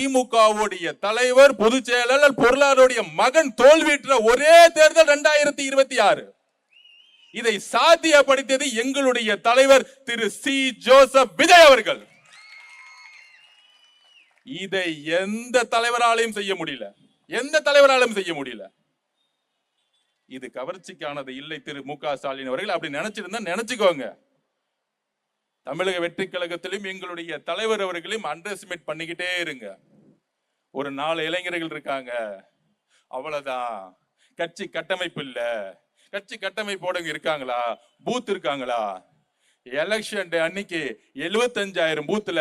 திமுகவுடைய தலைவர், பொதுச் செயலாளர், பொருளாளருடைய மகன் தோல்வியுற்ற ஒரே தேர்தல் 2026. இதை சாத்தியப்படுத்தியது எங்களுடைய தலைவர் திரு சி. ஜோசப் விஜய் அவர்கள். இதை எந்த தலைவராலையும் செய்ய முடியல, எந்த தலைவராலும் செய்ய முடியல. இது கவர்ச்சிக்கானது இல்லை. திரு மு க ஸ்டாலின் அவர்கள் அப்படி நினைச்சிருந்தா நினைச்சுக்கோங்க. தமிழக வெற்றி கழகத்திலும் எங்களுடைய தலைவர் அவர்களையும் அண்டர்எஸ்டிமேட் பண்ணிக்கிட்டே இருங்க. ஒரு 4 இளைஞர்கள் இருக்காங்க, அவ்வளவுதான். கட்சி கட்டமைப்பு இல்ல. கட்சி கட்டமைப்போட இருக்காங்களா? பூத் இருக்காங்களா? எலெக்ஷன் டே அன்னைக்கு 75,000 பூத்துல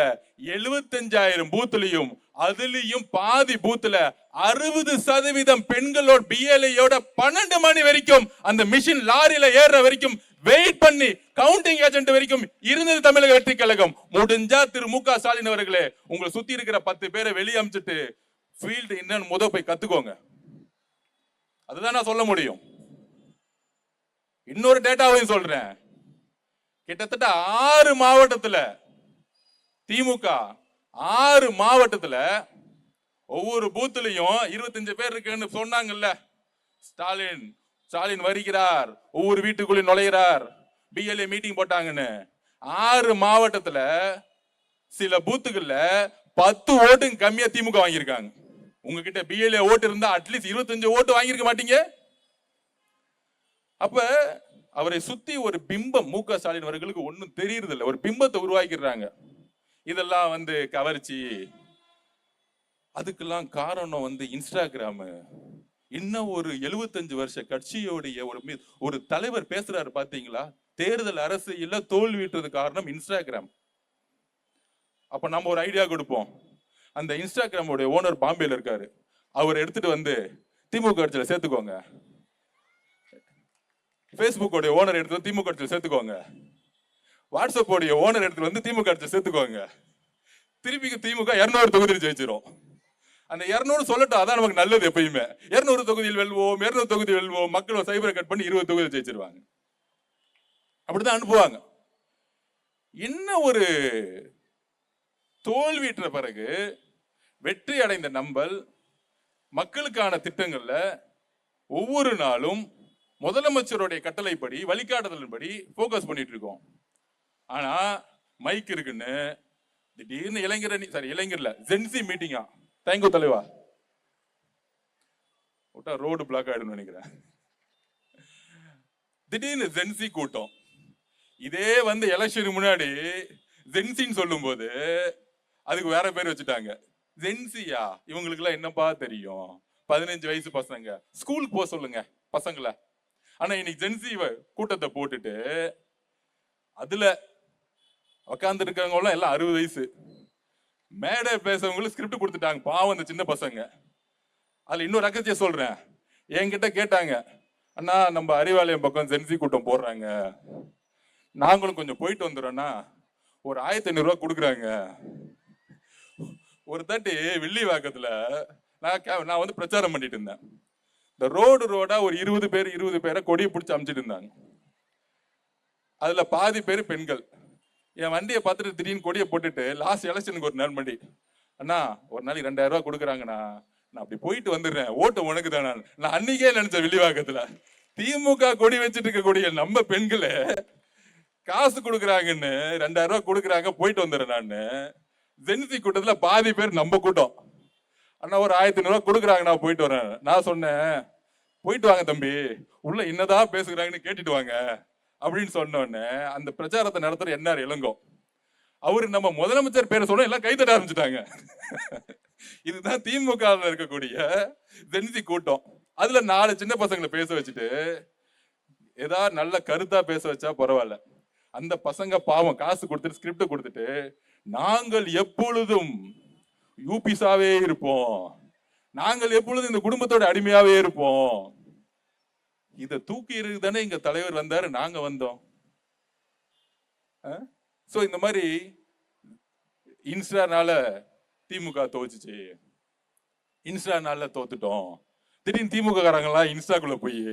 75,000 பூத்துலயும் அதுலயும் பாதி பூத்துல 60% பெண்களோட பிஎல்ஐயோட 12 மணி வரைக்கும் அந்த மிஷின் லாரியில ஏற வரைக்கும் வெயிட் பண்ணி கவுண்டிங் ஏஜென்ட் வரைக்கும் இருந்தது தமிழக வெற்றி கழகம். முடிஞ்சா திரு மு க ஸ்டாலின் அவர்களே, உங்களை சுத்தி இருக்கிற 10 பேரை வெளியே அமிச்சிட்டு ஃபீல்டு என்னன்னு போய் கத்துக்கோங்க. அதுதான் நான் சொல்ல முடியும். இன்னொரு டேட்டாவையும் சொல்றேன். கிட்டத்தட்ட 6 மாவட்டத்துல திமுக 6 மாவட்டத்துல ஒவ்வொரு பூத்துலயும் 25 பேர் இருக்குன்னு சொன்னாங்கல்ல. ஸ்டாலின் வருகிறார், ஒவ்வொரு வீட்டுக்குள்ள நுழைகிறார், பிஎல்ஏ மீட்டிங் போட்டாங்கன்னு. 6 மாவட்டத்துல சில பூத்துகள்ல 10 ஓட்டுங்க கம்மியா திமுக வாங்கியிருக்காங்க. உங்ககிட்ட பிஎல்ஏ ஓட்டு இருந்தா அட்லீஸ்ட் 25 ஓட்டு வாங்கியிருக்க மாட்டீங்க. அப்ப அவரை சுத்தி ஒரு பிம்பம், மு க ஸ்டாலின் அவர்களுக்கு ஒன்னும் தெரியறது இல்லை, ஒரு பிம்பத்தை உருவாக்கிடுறாங்க. இதெல்லாம் கவர்ச்சி. அதுக்கெல்லாம் காரணம் இன்ஸ்டாகிராம். இன்னும் ஒரு 75 வருஷ கட்சியோடைய ஒரு தலைவர் பேசுறாரு பாத்தீங்களா? தேர்தல் அரசியல்ல தோல்வியுற்றது காரணம் இன்ஸ்டாகிராம். அப்ப நம்ம ஒரு ஐடியா கொடுப்போம். அந்த இன்ஸ்டாகிராமோட ஓனர் பாம்பேல இருக்காரு, அவர் எடுத்துட்டு திமுக கட்சியில சேர்த்துக்கோங்க. பேஸ்புக்கோடைய ஓனர் எடுத்து திமுக கட்சியில் சேர்த்துக்கோங்க. வாட்ஸ்அப் உடைய ஓனர் எடுத்து திமுக கட்சியில் சேர்த்துக்கோங்க. திருப்பி திமுக 200 தொகுதியில் ஜெயிச்சிரும். அந்த 200 சொல்லட்டும், அதான் நமக்கு நல்லது. எப்பயுமே 200 தொகுதியில் வெல்வோம், 200 தொகுதியில் வெல்வோம். மக்கள் சைபரை கட் பண்ணி 20 தொகுதியில் ஜெயிச்சிருவாங்க. அப்படிதான் அனுப்புவாங்க. என்ன ஒரு தோல்வியுற்ற பிறகு வெற்றி அடைந்த நம்பல் மக்களுக்கான திட்டங்கள்ல ஒவ்வொரு நாளும் முதலமைச்சருடைய கட்டளைப்படி, வழிகாட்டுதலின்படி போக்கஸ் பண்ணிட்டு இருக்கோம். ஆனா மைக் இருக்குன்னு திடீர்னு இளைஞர்ல ஜென்சி மீட்டிங்கா, தேங்க்யூ தலைவா, விட்டா ரோடு பிளாக் ஆயிடும் நினைக்கிறேன். திடீர்னு ஜென்சி கூட்டம். இதே எலெக்ஷனுக்கு முன்னாடி ஜென்சின்னு சொல்லும் போது அதுக்கு வேற பேர் வச்சுட்டாங்க. ஜென்சியா? இவங்களுக்கு எல்லாம் என்னப்பா தெரியும்? 15 வயசு பசங்க, ஸ்கூலுக்கு போக சொல்லுங்க பசங்களை. ஆனா இன்னைக்கு ஜென்சி கூட்டத்தை போட்டுட்டு அதுல உட்கார்ந்து இருக்கிறவங்க எல்லாம் 60 வயசு. மேடை பேசவங்களுக்கு ஸ்கிரிப்ட் கொடுத்துட்டாங்க, பாவம் அந்த சின்ன பசங்க. அதுல இன்னொரு ரகசிய சொல்றேன். என்கிட்ட கேட்டாங்க, அண்ணா நம்ம அறிவாலயம் பக்கம் ஜென்சி கூட்டம் போடுறாங்க, நாங்களும் கொஞ்சம் போயிட்டு வந்துடுறோம்னா ஒரு 1500 ரூபாய் கொடுக்குறாங்க. ஒரு தாட்டி வில்லிவாக்கத்துல நான் பிரச்சாரம் பண்ணிட்டு இருந்தேன். இந்த ரோடா ஒரு 20 பேரை கொடியை பிடிச்சி அமிச்சிட்டு இருந்தாங்க. அதுல பாதி பேர் பெண்கள். என் வண்டியை பார்த்துட்டு திடீர்னு கொடியை போட்டுட்டு லாஸ்ட் எலெக்ஷனுக்கு ஒரு நாள் மண்டி, அண்ணா ஒரு நாளைக்கு 2000 ரூபாய் கொடுக்குறாங்கண்ணா, நான் அப்படி போயிட்டு வந்துடுறேன், ஓட்டு உனக்கு தானே. நான் அன்னைக்கே நினைச்சேன், வில்லிவாக்கத்துல திமுக கொடி வச்சுட்டு இருக்கக்கூடிய நம்ம பெண்களே காசு கொடுக்குறாங்கன்னு 2000 ரூபாய் கொடுக்குறாங்க, போயிட்டு வந்துடுறேன். நான் ஜென்சி கூட்டத்துல பாதி பேர் நம்ம கூட்டம். அண்ணா ஒரு 1500 ரூபாய் கொடுக்குறாங்க, நான் போயிட்டு வரேன். நான் சொன்னேன், போயிட்டு வாங்க தம்பி, உள்ள என்னதான் பேசுகிறாங்கன்னு கேட்டுட்டு வாங்க அப்படின்னு சொன்னோன்னு அந்த பிரச்சாரத்தை நடத்துற என்ஆர் இளங்கோ அவரு நம்ம முதலமைச்சர் பேரை சொல்ல எல்லாம் கைத்தட்ட ஆரம்பிச்சுட்டாங்க. இதுதான் திமுக இருக்கக்கூடிய ஜென்சி கூட்டம். அதுல 4 சின்ன பசங்களை பேச வச்சுட்டு ஏதாவது நல்ல கருத்தா பேச வச்சா பரவாயில்ல. அந்த பசங்க பாவம் காசு கொடுத்துட்டு ஸ்கிரிப்ட் கொடுத்துட்டு நாங்கள் எப்பொழுதும் யூபிசாவே இருப்போம், நாங்கள் எப்பொழுதும் இந்த குடும்பத்தோட அடிமையாவே இருப்போம். இத தூக்கி இருக்குதானே எங்க தலைவர் வந்தாரு, நாங்க வந்தோம். சோ இந்த மாதிரி இன்ஸ்டானால திமுக தோச்சுச்சு, இன்ஸ்டானால தோத்துட்டோம். திடீர்னு திமுக காரங்களாம் இன்ஸ்டாக்குள்ள போய்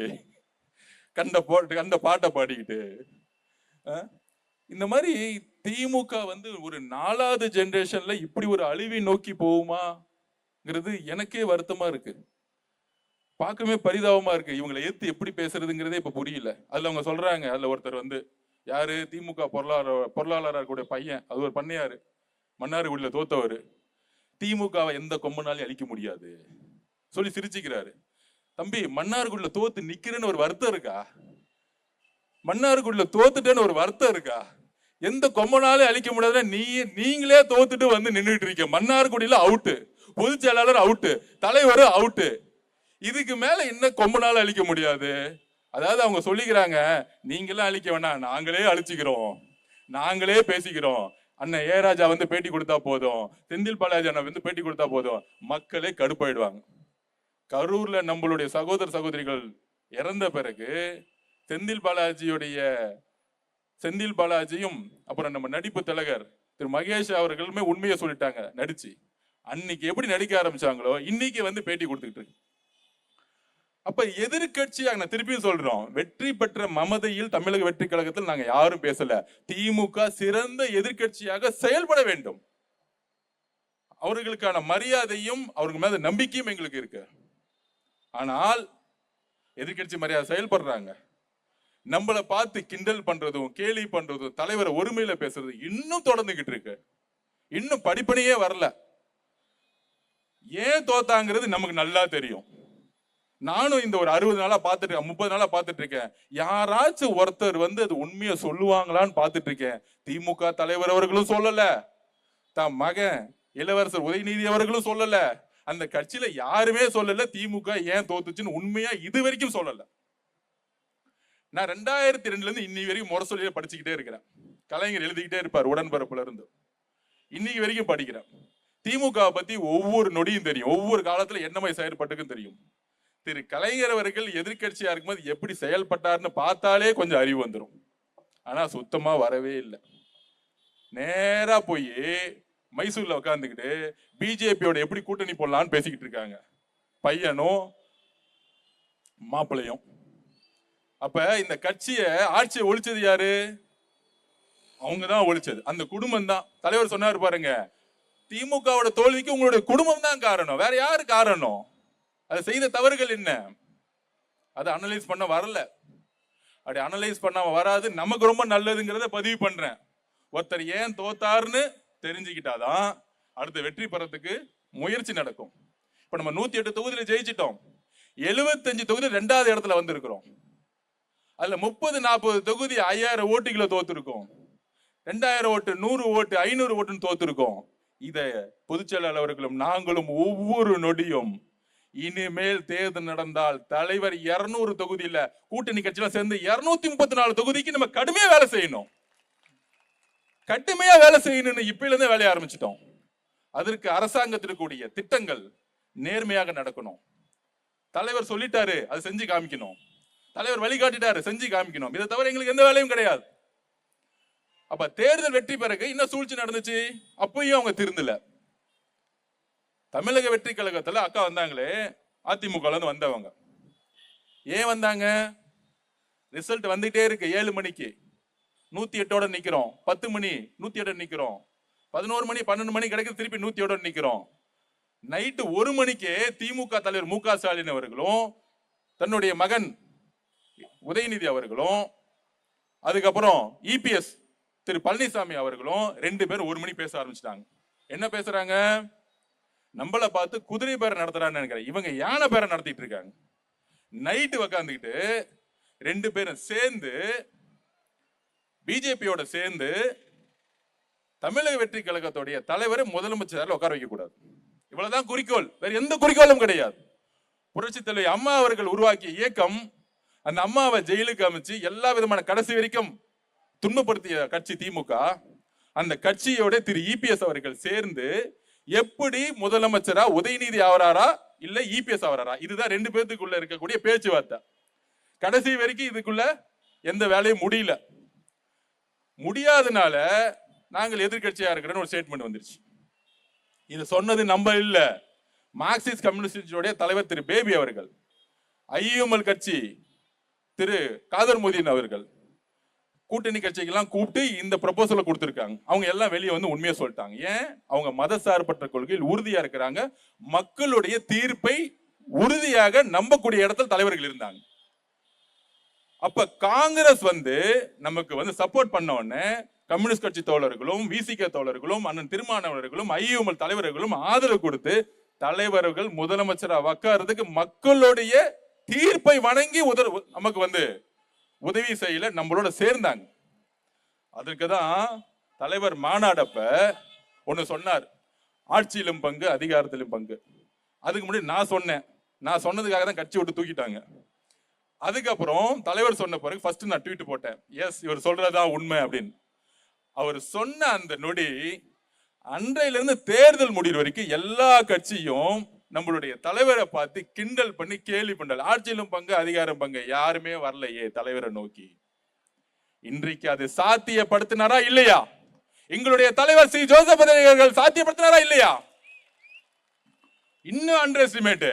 கண்ட பாட்டை பாடிக்கிட்டு இந்த மாதிரி திமுக ஒரு 4வது ஜெனரேஷன்ல இப்படி ஒரு அழிவை நோக்கி போகுமா? எனக்கே வருத்தமா இருக்கு, பார்க்கவே பரிதாபமா இருக்கு. இவங்களை ஏத்து எப்படி பேசுறதுங்கிறதே இப்ப புரியல. அதுல அவங்க சொல்றாங்க, அதுல ஒருத்தர் வந்து யாரு, திமுக பொருளாளர் கூடிய பையன், அது ஒரு பண்ணையாரு, மன்னார்குடியில தோத்தவர், திமுகவை எந்த கொம்பனாலையும் அழிக்க முடியாது சொல்லி சிரிச்சுக்கிறாரு. தம்பி, மன்னார்குடியில தோத்து நிக்கிறேன்னு ஒரு வருத்தம் இருக்கா? மன்னார்குடியில தோத்துட்டேன்னு ஒரு வருத்தம் இருக்கா? எந்த கொம்பனாலே அழிக்க முடியாதுன்னா நீங்களே தோத்துட்டு வந்து நின்றுட்டு இருக்க. மன்னார்குடியில அவுட்டு, பொதுச் செயலாளர் அவுட்டு, தலைவர் அவுட்டு, இதுக்கு மேல என்ன கொம்பனால அழிக்க முடியாது? அதாவது அவங்க சொல்லிக்கிறாங்க, நீங்களாம் அழிக்க வேணாம், நாங்களே அழிச்சுக்கிறோம், நாங்களே பேசிக்கிறோம். அண்ணன் ஏ ராஜா வந்து பேட்டி கொடுத்தா போதும், செந்தில் பாலாஜி அண்ணா வந்து பேட்டி கொடுத்தா போதும், மக்களே கடுப்பாயிடுவாங்க. கரூர்ல நம்மளுடைய சகோதர சகோதரிகள் இறந்த பிறகு செந்தில் பாலாஜியும் அப்புறம் நம்ம நடிப்பு திலகர் திரு மகேஷ் அவர்களுமே உண்மையை சொல்லிட்டாங்க. நடிச்சு அன்னைக்கு எப்படி நடிக்க ஆரம்பிச்சாங்களோ இன்னைக்கு வந்து பேட்டி கொடுத்துக்கிட்டு இருக்கு. அப்ப எதிர்கட்சியாக நான் திருப்பியும் சொல்றோம், வெற்றி பெற்ற மமதையில் தமிழக வெற்றி கழகத்தில் நாங்க யாரும் பேசல. திமுக சிறந்த எதிர்கட்சியாக செயல்பட வேண்டும். அவர்களுக்கான மரியாதையும் அவருக்கு மேல நம்பிக்கையும் எங்களுக்கு இருக்கு. ஆனால் எதிர்கட்சி மரியாதை செயல்படுறாங்க, நம்மளை பார்த்து கிண்டல் பண்றதும் கேலி பண்றதும் தலைவரை ஒருமையில பேசுறது இன்னும் தொடர்ந்துகிட்டு இருக்கு. இன்னும் படிப்பனையே வரல. ஏன் தோத்தாங்கிறது நமக்கு நல்லா தெரியும். நானும் இந்த ஒரு 60 நாளா பார்த்துட்டு இருக்கேன், 30 நாளா பார்த்துட்டு இருக்கேன். யாராச்சும் ஒருத்தர் வந்து அது உண்மையை சொல்லுவாங்களான்னு பார்த்துட்டு இருக்கேன். திமுக தலைவர் அவர்களும் சொல்லல, தம் மகன் இளவரசர் உதயநிதி அவர்களும் சொல்லல, அந்த கட்சியில யாருமே சொல்லல திமுக ஏன் தோத்துச்சுன்னு உண்மையா இது வரைக்கும் சொல்லல. நான் 2002 இருந்து இன்னைக்கு வரைக்கும் முரசொலியை படிச்சுக்கிட்டே இருக்கிறேன். கலைஞர் எழுதிக்கிட்டே இருப்பார் உடன்பரப்புல இருந்து, இன்னைக்கு வரைக்கும் படிக்கிறேன். திமுக பத்தி ஒவ்வொரு நொடியும் தெரியும், ஒவ்வொரு காலத்துல என்ன மாதிரி செயல்பட்டுக்கும் தெரியும். திரு கலைஞர் அவர்கள் எதிர்கட்சியா இருக்கும்போது எப்படி செயல்பட்டார்னு பார்த்தாலே கொஞ்சம் அறிவு வந்துடும். ஆனா சுத்தமா வரவே இல்லை. நேரா போய் மைசூர்ல உட்காந்துக்கிட்டு பிஜேபியோட எப்படி கூட்டணி போடலான்னு பேசிக்கிட்டு இருக்காங்க, பையனும் மாப்பிள்ளையும். அப்ப இந்த கட்சியை ஆட்சியை ஒழிச்சது யாரு? அவங்கதான் ஒழிச்சது, அந்த குடும்பம் தான். தலைவர் சொன்னாரு பாருங்க, திமுகவோட தோல்விக்கு உங்களுடைய குடும்பம் தான் காரணம், வேற யாரு காரணம்? அது செய்த தவறுகள் என்ன? அதை அனலைஸ் பண்ண வரல. அப்படி அனலைஸ் பண்ணாம வராது, நமக்கு ரொம்ப நல்லதுங்கிறத பதிவு பண்றேன். ஒருத்தர் ஏன் தோத்தாருன்னு தெரிஞ்சுக்கிட்டாதான் அடுத்த வெற்றி பெறத்துக்கு முயற்சி நடக்கும். இப்ப நம்ம 108 தொகுதியில ஜெயிச்சிட்டோம், 75 தொகுதி 2வது இடத்துல வந்திருக்கிறோம். அதுல 30-40 தொகுதி 5000 ஓட்டுகளை தோத்துருக்கோம், 2000 ஓட்டு 100 ஓட்டு 500 ஓட்டுன்னு தோத்துருக்கோம். இத பொதுச்செயலாளர் அவர்களும் நாங்களும் ஒவ்வொரு நொடியும் இனிமேல் தேர்தல் நடந்தால் தலைவர் 200 தொகுதியில கூட்டணி கட்சியெல்லாம் சேர்ந்து 234 தொகுதிக்கு நம்ம கடுமையா வேலை செய்யணும், கடுமையா வேலை செய்யணும்னு இப்பல இருந்தே வேலைய ஆரம்பிச்சிட்டோம். அதற்கு அரசாங்கத்திற்கு கூடிய திட்டங்கள் நேர்மையாக நடக்கணும். தலைவர் சொல்லிட்டாரு, அது செஞ்சு காமிக்கணும். தலைவர் வழிகாட்டிட்டாரு, செஞ்சு காமிக்கணும். இதை தவிர எங்களுக்கு எந்த வேலையும் கிடையாது. அப்ப தேர்தல் வெற்றி பிறகு என்ன சூழ்ச்சி நடந்துச்சு? அப்பயும் அவங்க திருந்தல. தமிழக வெற்றி கழகத்துல அக்கா வந்தாங்களே, அதிமுக வந்தவங்க ஏன் வந்தாங்க? ரிசல்ட் வந்துட்டே இருக்கு. 7 மணிக்கு 108 நிக்கிறோம், 10 மணி 108 நிக்கிறோம், 11 மணி 12 மணி கிடைக்குது, திருப்பி 108 நிக்கிறோம். நைட்டு 1 மணிக்கு திமுக தலைவர் மு.க. ஸ்டாலின் அவர்களும் தன்னுடைய மகன் உதயநிதி அவர்களும் அதுக்கப்புறம் இபிஎஸ் திரு பழனிசாமி அவர்களும் 2 பேரும் 1 மணி பேச ஆரம்பிச்சிட்டாங்க. என்ன பேசுறாங்க? நம்மளை பார்த்து குதிரை பேரை நடத்துறான்னு நினைக்கிறேன், இவங்க யானை பேரை நடத்திட்டு இருக்காங்க. நைட்டு உக்காந்துக்கிட்டு 2 பேரும் சேர்ந்து பிஜேபியோட சேர்ந்து தமிழக வெற்றி கழகத்துடைய தலைவரை முதலமைச்சர் உட்கார வைக்க கூடாது. இவ்வளவுதான் குறிக்கோள், வேற எந்த குறிக்கோளும் கிடையாது. புரட்சி தலைவி அம்மா அவர்கள் உருவாக்கிய இயக்கம், அந்த அம்மாவை ஜெயிலுக்கு அமைச்சு எல்லா விதமான கடைசி வரைக்கும் துன்பப்படுத்திய கட்சி திமுக. அந்த கட்சியோட திரு இபிஎஸ் அவர்கள் சேர்ந்து எப்படி முதலமைச்சரா உதயநிதி ஆவராரா இல்ல இபிஎஸ் ஆவராரா, இதுதான் 2 பேருக்குள்ள இருக்கக்கூடிய பேச்சுவார்த்தை. கடைசி வரைக்கும் இதுக்குள்ள எந்த வேலையும் முடியாதனால நாங்கள் எதிர்கட்சியா இருக்கிறோம் ஒரு ஸ்டேட்மெண்ட் வந்துருச்சு. இது சொன்னது நம்ம இல்ல, மார்க்சிஸ்ட் கம்யூனிஸ்ட் தலைவர் திரு பேபி அவர்கள், ஐயுஎம்எல் கட்சி திரு காதர் மொய்தீன் அவர்கள், கூட்டணி கட்சிகள்லாம் கூப்பிட்டு இந்த ப்ரொபோசலை கொடுத்துருக்காங்க. அவங்க எல்லாம் வெளியே வந்து உண்மையை சொல்லிட்டாங்க. ஏன்? அவங்க மதசார்பற்ற கொள்கையில் உறுதியா இருக்கிறாங்க. மக்களுடைய தீர்ப்பை உறுதியாக நம்பக்கூடிய இடத்துல தலைவர்கள் இருந்தாங்க. அப்ப காங்கிரஸ் வந்து நமக்கு வந்து சப்போர்ட் பண்ண உடனே கம்யூனிஸ்ட் கட்சி தோழர்களும் விசிக தோழர்களும் அண்ணன் திருமாவளவர்களும் ஐயுஎம்எல் தலைவர்களும் ஆதரவு கொடுத்து தலைவர்கள் முதலமைச்சராக உட்கார்றதுக்கு மக்களுடைய தீர்ப்பை வணங்கி நமக்கு வந்து உதவி செய்யல நம்மளோட சேர்ந்தாங்க. அதற்குதான் தலைவர் மாநாடப்ப ஒண்ணு சொன்னார், ஆட்சியிலும் பங்கு அதிகாரத்திலும் பங்கு. அதுக்கு முன்னாடி நான் சொன்னதுக்காக தான் கட்சி விட்டு தூக்கிட்டாங்க. அதுக்கப்புறம் தலைவர் சொன்ன பிறகு ஃபர்ஸ்ட் நான் ட்வீட் போட்டேன், எஸ் இவர் சொல்றதா உண்மை அப்படின்னு. அவர் சொன்ன அந்த நொடி அன்றையிலிருந்து தேர்தல் முடிவு வரைக்கும் எல்லா கட்சியும் நம்மளுடைய தலைவரை பார்த்து கிண்டல் பண்ணி கேலி பண்ணல. ஆட்சியிலும் பங்கு அதிகாரம் பங்கு யாருமே வரலையே தலைவரை நோக்கி. இன்றைக்கு அது சாத்தியப்படுத்தினாரா இல்லையா? எங்களுடைய தலைவர் சி ஜோசப் அவர்கள் சாத்தியப்படுத்தினாரா இல்லையா? இன்னும் அண்டர் எஸ்டிமேட்.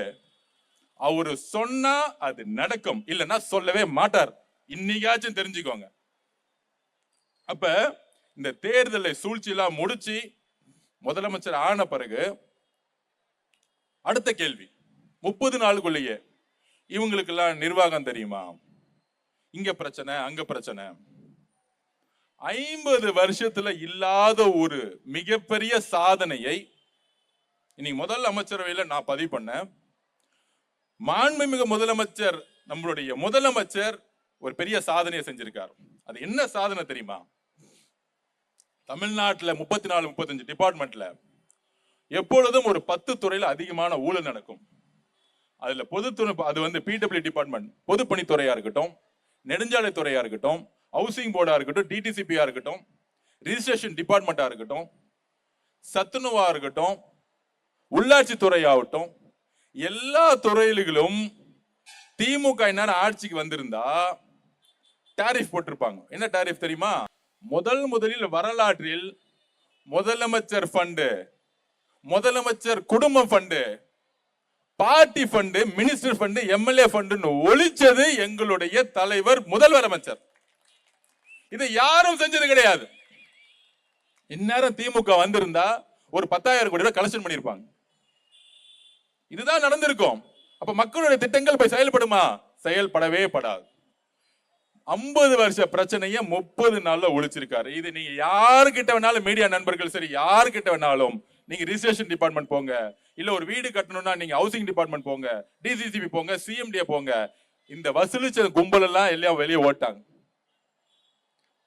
அவரு சொன்னா அது நடக்கும், இல்லைன்னா சொல்லவே மாட்டார். இன்னைக்காச்சும் தெரிஞ்சுக்கோங்க. அப்ப இந்த தேர்தலை சூழ்ச்சியெல்லாம் முடிச்சு முதலமைச்சர் ஆன பிறகு அடுத்த கேள்வி, 30 நாளுக்குள்ளேயே இவங்களுக்கெல்லாம் நிர்வாகம் தெரியுமா? இங்க பிரச்சனை அங்க பிரச்சனை. 50 வருஷத்துல இல்லாத ஒரு மிகப்பெரிய சாதனையை இன்னைக்கு முதல் அமைச்சரவையில் நான் பதிவு பண்ணேன். மாண்புமிகு முதலமைச்சர், நம்மளுடைய முதலமைச்சர் ஒரு பெரிய சாதனையை செஞ்சிருக்கார். அது என்ன சாதனை தெரியுமா? தமிழ்நாட்டில் 34 35 டிபார்ட்மெண்ட்ல எப்பொழுதும் ஒரு 10 துறையில அதிகமான ஊழல் நடக்கும். அதுல பொதுத்துறை, அது வந்து பிடபிள்யூ டிபார்ட்மெண்ட், பொதுப்பணித்துறையா இருக்கட்டும், நெடுஞ்சாலைத்துறையா இருக்கட்டும், ஹவுசிங் போர்டா இருக்கட்டும், டிடிசிபியா இருக்கட்டும், ரிஜிஸ்ட்ரேஷன் டிபார்ட்மெண்டா இருக்கட்டும், சத்துணவா இருக்கட்டும், உள்ளாட்சி துறையாகட்டும், எல்லா துறையிலும் திமுக என்ன ஆட்சிக்கு வந்திருந்தா டாரிஃப் போட்டிருப்பாங்க. என்ன டாரிஃப் தெரியுமா? முதலில் வரலாற்றில் முதலமைச்சர் ஃபண்டு, முதலமைச்சர் குடும்ப fund, party fund, minister fund, MLA fund ஒழிச்சது எங்களுடைய தலைவர் முதல்வர் அமைச்சர். இதை யாரும் செஞ்சது கிடையாது. இந்நேரம் திமுக வந்திருந்தா ஒரு 10,000 கோடி ரூபாய் கலெக்ஷன் பண்ணிருப்பாங்க. இதுதான் நடந்திருக்கும். அப்ப மக்களுடைய திட்டங்கள் போய் செயல்படுமா? செயல்படவே படாது. 50 வருஷ பிரச்சனையை 30 நாள்ல ஒழிச்சிருக்காரு. இது நீங்க யாருக்கிட்ட வேணாலும், மீடியா நண்பர்கள் சரி, யாருக்கிட்ட வேணாலும் நீங்க ரிஜிஸ்ட்ரேஷன் டிபார்ட்மெண்ட் போங்க, இல்ல ஒரு வீடு கட்டணும்னா நீங்க ஹவுசிங் டிபார்ட்மெண்ட் போங்க, டிசிசிபி போங்க, சிஎம்டிஏ போங்க. இந்த வசூலிச்ச கும்பல் எல்லாம் வெளியே ஓட்டாங்க.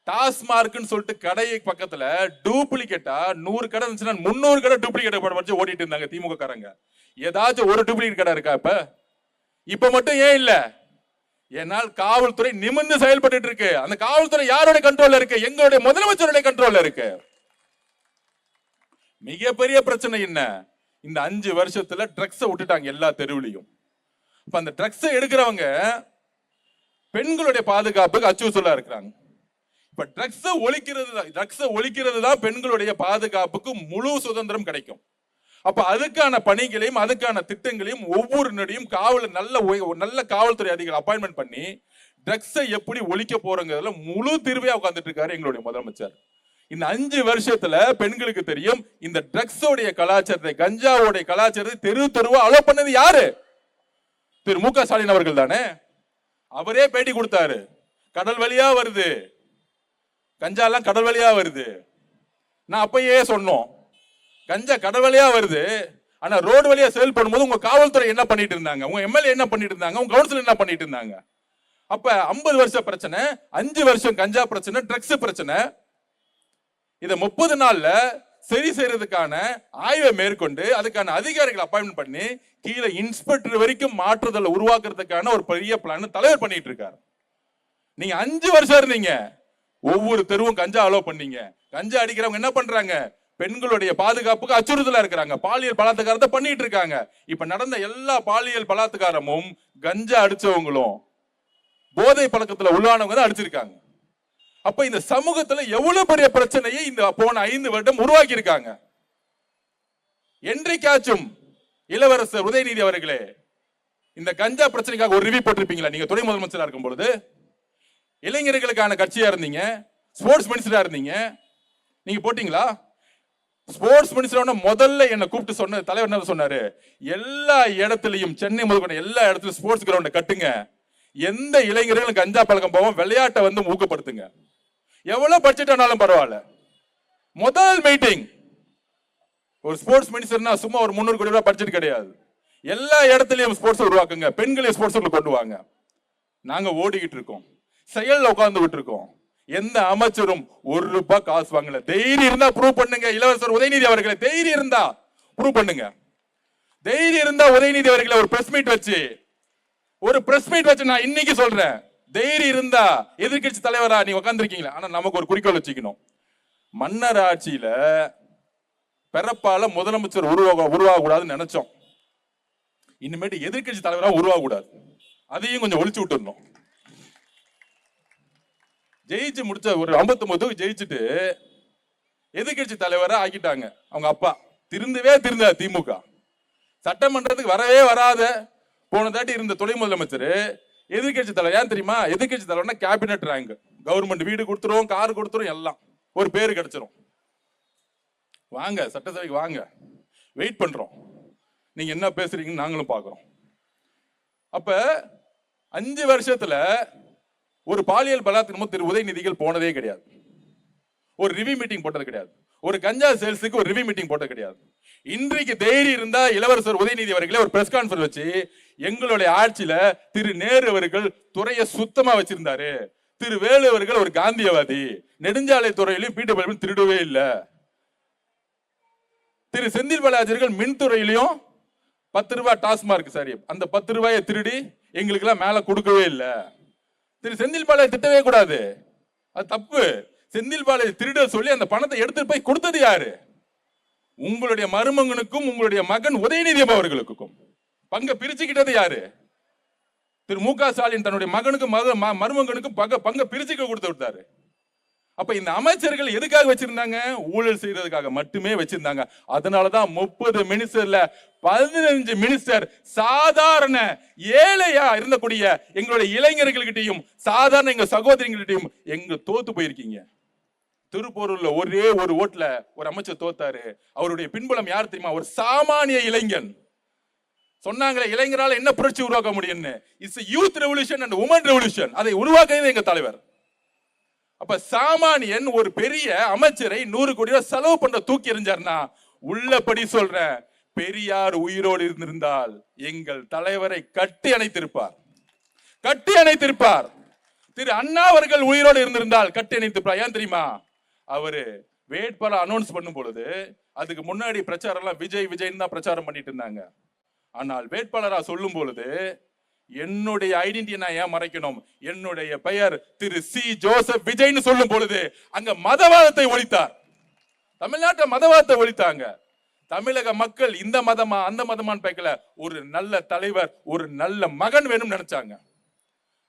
டாஸ்மார்க்னு சொல்லிட்டு கடை பக்கத்துல டூப்ளிகேட்டா 100 கடை இருந்துச்சுன்னா 300 கடை டூப்ளிகேட் வச்சு ஓட்டிட்டு இருந்தாங்க திமுக காரங்க. ஏதாச்சும் ஒரு டூப்ளிகேட் கடை இருக்கா? இப்ப மட்டும் ஏன் இல்ல? ஏனால் காவல்துறை நிமிர்ந்து செயல்பட்டு இருக்கு. அந்த காவல்துறை யாரோட கண்ட்ரோல்ல இருக்கு? எங்களுடைய முதலமைச்சருடைய கண்ட்ரோல்ல இருக்கு. மிகப்பெரிய பிரச்சனை என்ன? இந்த 5 வருஷத்துல ட்ரக்ஸ விட்டுட்டாங்க எல்லா தெருவிலையும். இப்ப அந்த ட்ரக்ஸ எடுக்கிறவங்க பெண்களுடைய பாதுகாப்புக்கு அச்சுறுத்தலா இருக்கிறாங்க. இப்ப ட்ரக்ஸ ஒழிக்கிறது தான் பெண்களுடைய பாதுகாப்புக்கு முழு சுதந்திரம் கிடைக்கும். அப்ப அதுக்கான பணிகளையும் அதுக்கான திட்டங்களையும் ஒவ்வொரு நொடியும் நல்ல காவல்துறை அதிகாரி அப்பாயின்மெண்ட் பண்ணி ட்ரக்ஸை எப்படி ஒழிக்க போறோங்கிறதுல முழு தீர்வையா உட்கார்ந்துட்டு இருக்காரு எங்களுடைய முதலமைச்சர். இந்த 5 வருஷத்துல பெண்களுக்கு தெரியும் இந்த ட்ரக்ஸோடைய கலாச்சாரத்தை, கஞ்சாவோடைய கலாச்சாரத்தை தெருவா அலோ பண்ணது யாரு? திரு மு க ஸ்டாலின் அவர்கள் தானே. அவரே பேட்டி கொடுத்தாரு. கடல் வழியா வருது, கஞ்சா எல்லாம் கடல் வழியா வருது. நான் அப்பயே சொன்னோம், கஞ்சா கடல் வழியா வருது, ஆனா ரோடு வழியா சேல் பண்ணும்போது உங்க காவல்துறை என்ன பண்ணிட்டு இருந்தாங்க, உங்க எம்எல்ஏ என்ன பண்ணிட்டு இருந்தாங்க, உங்க கவுன்சிலர் என்ன பண்ணிட்டு இருந்தாங்க? அப்ப 50 வருஷ பிரச்சனை, 5 வருஷம் கஞ்சா பிரச்சனை, ட்ரக்ஸ் பிரச்சனை. இத 30 நாள்ல சரி செய்யறதுக்கான ஆய்வை மேற்கொண்டு அதுக்கான அதிகாரிகள் அப்பாயின்மெண்ட் பண்ணி கீழே இன்ஸ்பெக்டர் வரைக்கும் மாற்றுதலை உருவாக்குறதுக்கான ஒரு பெரிய பிளான் தலைவர் பண்ணிட்டு இருக்காரு. நீங்க 5 வருஷம் இருந்தீங்க, ஒவ்வொரு தெருவும் கஞ்சா அலோ பண்ணீங்க. கஞ்சா அடிக்கிறவங்க என்ன பண்றாங்க? பெண்களுடைய பாதுகாப்புக்கு அச்சுறுத்தலா இருக்கிறாங்க, பாலியல் பலாத்காரத்தை பண்ணிட்டு இருக்காங்க. இப்ப நடந்த எல்லா பாலியல் பலாத்காரமும் கஞ்சா அடிச்சவங்களும் போதை பழக்கத்துல உள்ளானவங்க தான் அடிச்சிருக்காங்க. அப்ப இந்த சமூகத்துல எவ்வளவு பெரிய பிரச்சனையை இந்த போன 5 வருடம் உருவாக்கி இருக்காங்க. என்றைக்காச்சும் இளவரசர் உதயநிதி அவர்களே இந்த கஞ்சா பிரச்சனைக்காக ஒரு ரிவ்யூ போட்டிருப்பீங்களா நீங்க துணை முதலமைச்சரா இருக்கும் பொழுது? இளைஞர்களுக்கான கட்சியா இருந்தீங்க, ஸ்போர்ட்ஸ் மினிஸ்டரா இருந்தீங்க, நீங்க போட்டீங்களா? ஸ்போர்ட்ஸ் மினிஸ்டர் முதல்ல என்ன கூப்பிட்டு சொன்ன தலைவர் என்ன சொன்னாரு, எல்லா இடத்துலயும் சென்னை முதல் எல்லா இடத்துலயும் ஸ்போர்ட்ஸ் கிரவுண்ட கட்டுங்க, எந்த இளைஞர்களும் கஞ்சா பழக்கம் போவோம், விளையாட்டை வந்து ஊக்கப்படுத்துங்க, எவ்வளவு பட்ஜெட் ஆனாலும் பரவாயில்ல. முதல் மீட்டிங் ஒரு ஸ்போர்ட்ஸ் மினிஸ்டர்னா சும்மா ஒரு 300 கோடி ரூபாய் பட்ஜெட் கிடையாது. எல்லா இடத்துலயும் ஸ்போர்ட்ஸ் உருவாக்குங்க, பெண்களையும் ஸ்போர்ட்ஸ் கொண்டு வாங்க. நாங்க ஓடிக்கிட்டு இருக்கோம், செயல்ல உட்கார்ந்துகிட்டு இருக்கோம். எந்த அமைச்சரும் 1 ரூபாய் காசு வாங்கல. தைரியம் இருந்தா ப்ரூவ் பண்ணுங்க. இளவரசர் உதயநிதி அவர்களை தைரியம் இருந்தா ப்ரூவ் பண்ணுங்க. தைரியம் இருந்தா உதயநிதி அவர்களை ஒரு பிரஸ் மீட் வச்சு நான் இன்னைக்கு சொல்றேன், தைரியம் இருந்தா எதிர்கட்சி தலைவரா நீ உட்கார்ந்துருக்கீங்களா? ஆனா நமக்கு ஒரு குறிக்கோள் வச்சுக்கணும். மன்னர் ஆட்சியில பிறப்பால முதலமைச்சர் உருவாக கூடாதுன்னு நினைச்சோம். இனிமேட்டு எதிர்கட்சி தலைவரா உருவாக கூடாது, அதையும் கொஞ்சம் ஒழிச்சு விட்டுறணும். ஜெயிச்சு முடிச்ச ஒரு 59 ஜெயிச்சுட்டு எதிர்கட்சி தலைவரா ஆக்கிட்டாங்க அவங்க அப்பா. திருந்தா திமுக சட்டமன்றத்துக்கு வரவே வராத போன தாட்டி இருந்த துணை முதலமைச்சர் எதிர்கட்சி தலைவர். ஏன் தெரியுமா? எதிர்கட்சி தலைவர்னா கேபினெட் ரேங்க், கவர்மெண்ட் வீடு கொடுத்துரும், கார் கொடுத்துரும், எல்லாம் ஒரு பேரு கிடைச்சிரும். வாங்க சட்டசபைக்கு வாங்க, வெயிட் பண்றோம், நீங்க என்ன பேசுறீங்கன்னு நாங்களும் பாக்குறோம். அப்ப 5 வருஷத்துல ஒரு பாலியல் பலாத்காரம் திரு உதயநிதிகள் போனதே கிடையாது, ஒரு ரிவ்யூ மீட்டிங் போட்டது கிடையாது, ஒரு கஞ்சா சேல்ஸுக்கு ஒரு ரிவ்யூ மீட்டிங் போட்டது கிடையாது. இன்றைக்கு தைரியம் இருந்தா இளவரசர் உதயநிதி அவர்களே ஒரு பிரஸ் கான்ஃபரன்ஸ் வச்சு, எங்களுடைய ஆட்சியில திரு நேரு அவர்கள் துறையை சுத்தமா வச்சிருந்தாரு, திரு வேலு அவர்கள் ஒரு காந்தியவாதி, நெடுஞ்சாலை துறையிலும் பிடபிள்யூ திருடவே இல்லை, திரு செந்தில் பாலாஜிகள் மின்துறையிலையும் 10 ரூபாய் டாஸ்மார்க் சரி அந்த 10 ரூபாயை திருடி எங்களுக்கு எல்லாம் மேல கொடுக்கவே இல்லை. திரு செந்தில் பாலாஜி திட்டவே கூடாது, அது தப்பு. செந்தில் பாலாஜி திருட சொல்லி அந்த பணத்தை எடுத்துட்டு போய் கொடுத்தது யாரு? உங்களுடைய மருமகனுக்கும் உங்களுடைய மகன் உதயநிதி அவர்களுக்கும் பங்க பிரிச்சுக்கிட்டது யாரு? திரு மு.க. ஸ்டாலின் தன்னுடைய மகனுக்கும் மருமகனுக்கும் பங்க பிரிச்சுக்க கொடுத்து விட்டாரு. அப்ப இந்த அமைச்சர்கள் எதுக்காக வச்சிருந்தாங்க? ஊழல் செய்யறதுக்காக மட்டுமே வச்சிருந்தாங்க. அதனாலதான் 30 மினிஸ்டர்ல 15 மினிஸ்டர் சாதாரண ஏழையா இருந்தக்கூடிய எங்களுடைய இளைஞர்கள்கிட்டையும் சாதாரண எங்க சகோதரிகள்கிட்டையும் எங்க தோத்து போயிருக்கீங்க. திருப்பூர்ல ஒரே ஒரு ஓட்டுல ஒரு அமைச்சர் தோத்தாரு. அவருடைய பின்புலம் யார் தெரியுமா? ஒரு சாமானிய இளைஞன். சொன்னாங்களே இளைஞரால என்ன புரட்சி உருவாக்க முடியும்னு. It's youth revolution and woman revolution. அதை உருவாக்குறது எங்க தலைவர். அப்ப சாமானியன் ஒரு பெரிய அமைச்சரை 100 கோடி ரூபாய் செலவு பண்ண தூக்கி எறிஞ்சார்னா, உள்ளபடி சொல்ற பெரியார் உயிரோடு இருந்திருந்தால் எங்கள் தலைவரை கட்டி அணைத்திருப்பார். திரு அண்ணா அவர்கள் உயிரோடு இருந்திருந்தால் கட்டி அணைத்திருப்பார். ஏன் தெரியுமா? அவரு வேட்பாளர் அனௌன்ஸ் பண்ணும் பொழுது அதுக்கு முன்னாடி பிரச்சாரம் எல்லாம் விஜய் தான் பிரச்சாரம் பண்ணிட்டு இருந்தாங்க. ஆனால் வேட்பாளரா சொல்லும் பொழுது என்னுடைய ஐடென்டிட்டி நான் ஏன் மறைக்கணும், என்னுடைய பெயர் திரு சி ஜோசப் விஜய்னு சொல்லும் பொழுது அங்க மதவாதத்தை ஒழித்தார். தமிழ்நாட்டை மதவாதத்தை ஒழித்தாங்க. தமிழக மக்கள் இந்த மதமா அந்த மதமான்னு பார்க்கல, ஒரு நல்ல தலைவர் ஒரு நல்ல மகன் வேணும் நினைச்சாங்க.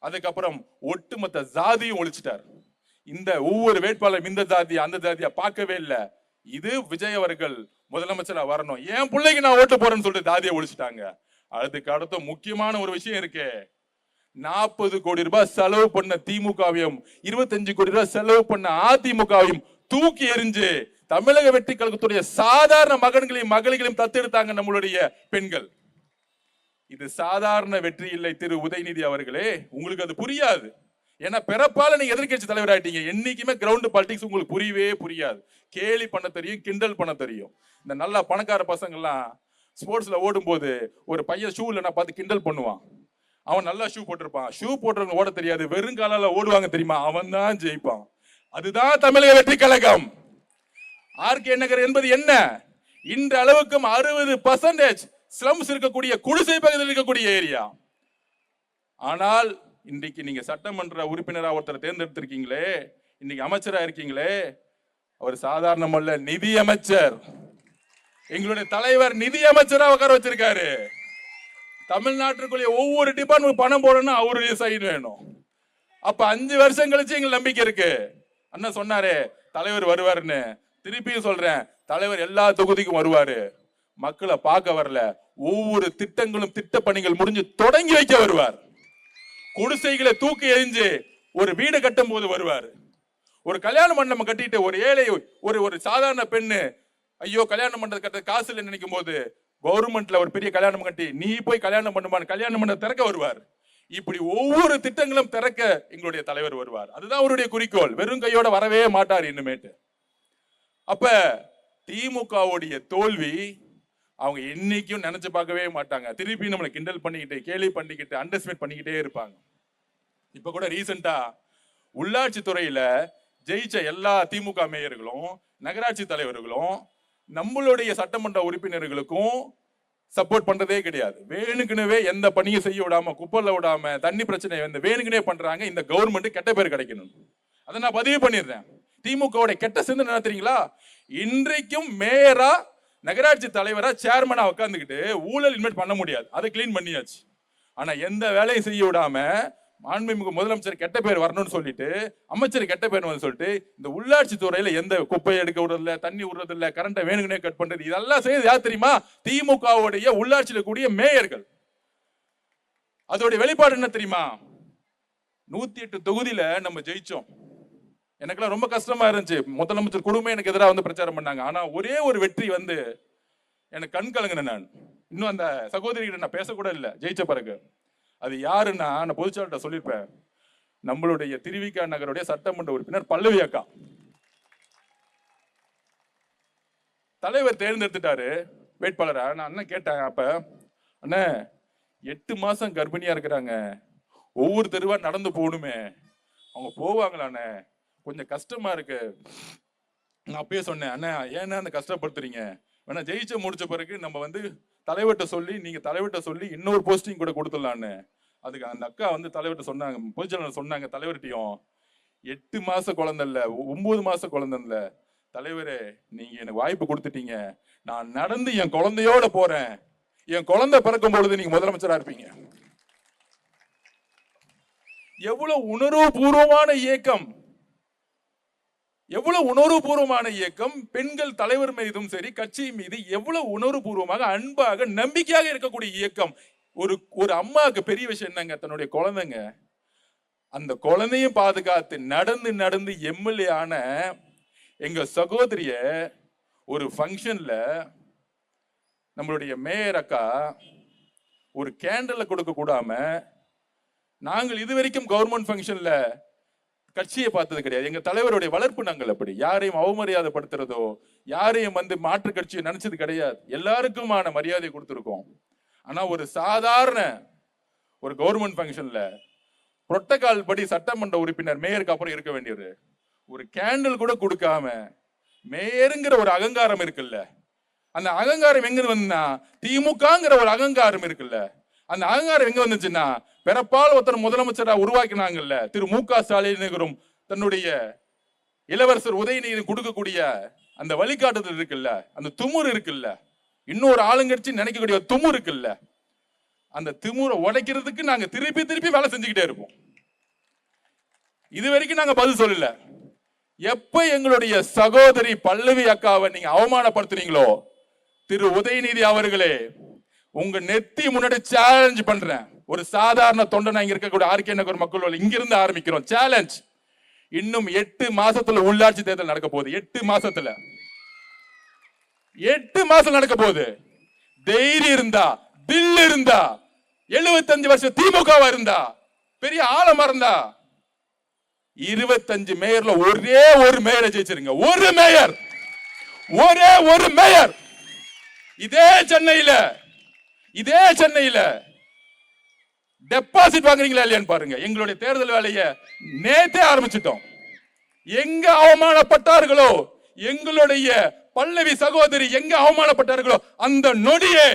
அதுக்கப்புறம் ஒட்டுமொத்த ஜாதியும் ஒழிச்சிட்டார். இந்த ஒவ்வொரு வேட்பாளரும் இந்த ஜாதியா அந்த ஜாதியா பார்க்கவே இல்லை. இது விஜய் அவர்கள் முதலமைச்சரா வரணும், என் பிள்ளைக்கு நான் ஓட்டு போறேன்னு சொல்லிட்டு ஜாதியை ஒழிச்சிட்டாங்க. அதுக்கு அடுத்த முக்கியமான ஒரு விஷயம் இருக்கு. 40 கோடி ரூபாய் செலவு பண்ண திமுகவையும் 25 கோடி ரூபாய் செலவு பண்ண அதிமுகவையும் தூக்கி எறிஞ்சு தமிழக வெற்றி கழகத்துடைய சாதாரண மகன்களையும் மகள்களையும் தத்தெடுத்தாங்க நம்மளுடைய பெண்கள். இது சாதாரண வெற்றி இல்லை திரு உதயநிதி அவர்களே, உங்களுக்கு அது புரியாது. ஏன்னா பிறப்பால நீங்க எதிர்கட்சி தலைவர் ஆயிட்டீங்க. என்னைக்குமே கிரவுண்ட் பாலிடிக்ஸ் உங்களுக்கு புரியவே புரியாது. கேலி பண்ண தெரியும், கிண்டல் பண்ண தெரியும். இந்த நல்ல பணக்கார பசங்க எல்லாம் ஸ்போர்ட்ஸ்ல ஓடும் போது ஒரு பையன் ஷூ இல்லைன்னா பார்த்து கிண்டல் பண்ணுவான். அவன் நல்லா ஷூ போட்டிருப்பான். ஷூ போட்டுறவங்க ஓட தெரியாது, வெறும் காலால ஓடுவாங்க தெரியுமா, அவன் தான் ஜெயிப்பான். அதுதான் தமிழக வெற்றி கழகம். ஆர்கே நகர் என்பது என்ன? இன்று அளவுக்கும் 60% ஸ்லம்ஸ் இருக்கக்கூடிய குடிசை பகுதியில் இருக்கக்கூடிய ஏரியா. ஆனால் இன்றைக்கு நீங்க சட்டமன்ற உறுப்பினரா ஒருத்தரை தேர்ந்தெடுத்திருக்கீங்களே, இன்னைக்கு அமைச்சரா இருக்கீங்களே, அவர் சாதாரணமல்ல, நிதி அமைச்சர். எங்களுடைய தலைவர் நிதி அமைச்சரா உட்கார வச்சிருக்காரு. தமிழ்நாட்டுக்குள்ளே ஒவ்வொரு டிபார்ட்மெண்ட் பணம் போடணும்னா அவருடைய சைன் வேணும். அப்ப 5 வருஷம் கழிச்சு எங்களுக்கு நம்பிக்கை இருக்கு. அண்ணா சொன்னாரு தலைவர் வருவாருன்னு, திருப்பியும் சொல்றேன், தலைவர் எல்லா தொகுதிக்கும் வருவாரு. மக்களை பார்க்க வரல, ஒவ்வொரு திட்டங்களும் திட்ட பணிகள் முடிஞ்சு தொடங்கி வைக்க வருவார். குடிசைகளை தூக்கி எறிஞ்சு ஒரு வீடு கட்டும் போது வருவார். ஒரு கல்யாண மண்டபம் கட்டிட்டு ஒரு ஏழை ஒரு சாதாரண பெண்ணு ஐயோ கல்யாண மண்டபம் கட்ட காசு இல்லைன்னு நினைக்கும் போது கவர்மெண்ட்ல ஒரு பெரிய கல்யாணம் கட்டி நீ போய் கல்யாணம் பண்ணுமான்னு கல்யாண மண்டபம் திறக்க வருவார். இப்படி ஒவ்வொரு திட்டங்களும் திறக்க எங்களுடைய தலைவர் வருவார். அதுதான் அவருடைய குறிக்கோள். வெறும் கையோட வரவே மாட்டார் இன்னுமேட்டு. அப்ப திமுகவுடைய தோல்வி அவங்க என்னைக்கும் நினைச்சு பார்க்கவே மாட்டாங்க. திருப்பி நம்மளை கிண்டல் பண்ணிக்கிட்டு கேலி பண்ணிக்கிட்டு அண்டர்ஸ்டிமேட் பண்ணிக்கிட்டே இருப்பாங்க. இப்ப கூட ரீசெண்டா உள்ளாட்சி துறையில ஜெயிச்ச எல்லா திமுக மேயர்களும் நகராட்சி தலைவர்களும் நம்மளுடைய சட்டமன்ற உறுப்பினர்களுக்கும் சப்போர்ட் பண்றதே கிடையாது. வேணுக்குனவே எந்த பணியும் செய்ய விடாம, குப்பைல விடாம, தண்ணி பிரச்சனை வேணுக்குனே பண்றாங்க. இந்த கவர்மெண்ட் கெட்ட பேர் கிடைக்கணும். அதை நான் பதிவு பண்ணிடுறேன். திமுக கெட்ட சிந்தனை நடத்துறீங்களா? இன்றைக்கும் மேயரா நகராட்சி தலைவரா சேர்மனா உட்காந்துக்கிட்டு ஊழல் இன்வெஸ்ட் பண்ண முடியாது. அதை கிளீன் பண்ணியாச்சு. ஆனா எந்த வேலையும் செய்ய விடாம மாண்புமிகு முதலமைச்சர் கெட்ட பேர் வரணும்னு சொல்லிட்டு அமைச்சர் கெட்ட பேர் சொல்லிட்டு இந்த உள்ளாட்சி துறையில எந்த குப்பையை எடுக்க விடுறதில்ல, தண்ணி விடுறதில்ல, கரண்ட்டை வேணுங்கனே கட் பண்றது, இதெல்லாம் செய்து யார் தெரியுமா? திமுகவுடைய உள்ளாட்சியில கூடிய மேயர்கள். அதோட வெளிப்பாடு என்ன தெரியுமா? 108 தொகுதியில நம்ம ஜெயிச்சோம். எனக்குலாம் ரொம்ப கஷ்டமா இருந்துச்சு. முதலமைச்சர் குடும்பம் எனக்கு எதிராக வந்து பிரச்சாரம் பண்ணாங்க. ஆனா ஒரே ஒரு வெற்றி வந்து எனக்கு கண் கலங்கினேன். நான் இன்னும் அந்த சகோதரிகிட்ட நான் பேசக்கூட இல்லை ஜெயிச்ச பிறகு. அது யாருன்னா நான் பொதுச்சாளர்கிட்ட சொல்லியிருப்பேன். நம்மளுடைய திருவிக நகருடைய சட்டமன்ற உறுப்பினர் பல்லவி அக்கா. தலைவர் தேர்ந்தெடுத்துட்டாரு வேட்பாளரா. நான் அண்ணன் கேட்டேன். அப்ப அண்ணே 8 மாசம் கர்ப்பிணியா இருக்கிறாங்க, ஒவ்வொரு தெருவா நடந்து போகணுமே, அவங்க போவாங்களாண்ணே, கொஞ்சம் கஷ்டமா இருக்கு. நான் அப்பயே சொன்னேன், அண்ணா ஏன்னா அந்த கஷ்டப்படுத்துறீங்க, வேணா ஜெயிச்ச முடிச்ச பிறகு நம்ம வந்து தலைவர்கிட்ட சொல்லி நீங்க தலைவர்கிட்ட சொல்லி இன்னொரு போஸ்டிங் கூட கொடுத்துடலான்னு. அதுக்கு அந்த அக்கா வந்து தலைவர்கிட்ட சொன்னாங்க, பொதுச்செயலாளர் சொன்னாங்க தலைவர்கிட்டையும், 8 மாச குழந்தை இல்ல, 9 மாச குழந்தை இல்ல, தலைவரே நீங்க எனக்கு வாய்ப்பு கொடுத்துட்டீங்க, நான் நடந்து என் குழந்தையோட போறேன், என் குழந்தை பிறக்கும் பொழுது நீங்க முதலமைச்சரா இருப்பீங்க. எவ்வளவு உணர்வு பூர்வமான இயக்கம், எவ்வளவு உணர்வுபூர்வமான இயக்கம். பெண்கள் தலைவர் மீதும் சரி கட்சி மீது எவ்வளவு உணர்வுபூர்வமாக அன்பாக நம்பிக்கையாக இருக்கக்கூடிய இயக்கம். ஒரு அம்மாவுக்கு பெரிய விஷயம் என்னங்க, தன்னுடைய குழந்தைங்க, அந்த குழந்தையும் பாதுகாத்து நடந்து நடந்து எம்எல்ஏ ஆன எங்க சகோதரிய ஒரு ஃபங்க்ஷன்ல நம்மளுடைய மேயர் அக்கா ஒரு கேண்டலை கொடுக்க கூடாம, நாங்கள் இதுவரைக்கும் கவர்மெண்ட் ஃபங்க்ஷன்ல கட்சியை பார்த்தது கிடையாது. எங்க தலைவருடைய வளர்ப்பு நாங்கள் அப்படி யாரையும் அவமரியாதைப்படுத்துறதோ யாரையும் வந்து மாற்று கட்சியை நினைச்சது கிடையாது. எல்லாருக்குமான மரியாதை கொடுத்துருக்கோம். ஆனா ஒரு சாதாரண ஒரு கவர்மெண்ட் ஃபங்க்ஷன்ல புரோட்டோகால் படி சட்டமன்ற உறுப்பினர் மேயருக்கு அப்புறம் இருக்க வேண்டியது ஒரு கேண்டில் கூட கொடுக்காம, மேயருங்கிற ஒரு அகங்காரம் இருக்குல்ல, அந்த அகங்காரம் எங்க வந்துன்னா திமுகங்கிற ஒரு அகங்காரம் இருக்குல்ல, அந்த அகங்காரம் எங்க வந்துச்சுன்னா பிறப்பால் ஒருத்தர் முதலமைச்சரா உருவாக்கினாங்கல்ல திரு மு க ஸ்டாலின், தன்னுடைய இளவரசர் உதயநிதி கொடுக்கக்கூடிய அந்த வழிகாட்டுதல் இருக்குல்ல, அந்த துமுறு இருக்குல்ல, இன்னொரு ஆளுங்கட்சி நினைக்கக்கூடிய துமுறு இருக்குல்ல, அந்த திமுறை உடைக்கிறதுக்கு நாங்க திருப்பி திருப்பி வேலை செஞ்சுக்கிட்டே இருப்போம். இது வரைக்கும் நாங்க பதில் சொல்லல. எப்ப எங்களுடைய சகோதரி பல்லவி அக்காவை நீங்க அவமானப்படுத்துறீங்களோ, திரு உதயநிதி அவர்களே, உங்க நெத்தி முன்னாடி சேலஞ்ச் பண்றேன். ஒரு சாதாரண தொண்டனா இங்க இருக்கக்கூடிய ஆர்கே நகர் மக்கள் இங்கிருந்து ஆரம்பிக்கிறோம் சேலஞ்ச். இன்னும் 8 மாசத்துல உள்ளாட்சி தேர்தல் நடக்க போகுது. 8 மாசத்துல 8 மாசம் நடக்க போகுது. தைரியம் இருந்தா, தில் இருந்தா, 75 வருஷம் திமுகவா இருந்தா, பெரிய ஆழமா இருந்தா 25 மேயர்ல ஒரே ஒரு மேயரை ஜெயிச்சிருங்க. ஒரு மேயர், ஒரே ஒரு மேயர். இதே சென்னையில டெபாசிட் வாங்குறீங்களா இல்லையான்னு பாருங்க. எங்களுடைய தேர்தல் வேலையை நேத்தே ஆரம்பிச்சிட்டோம். எங்க அவமானப்பட்டார்களோ, எங்களுடைய பல்லவி சகோதரி எங்க அவமானப்பட்டார்களோ அந்த நொடியே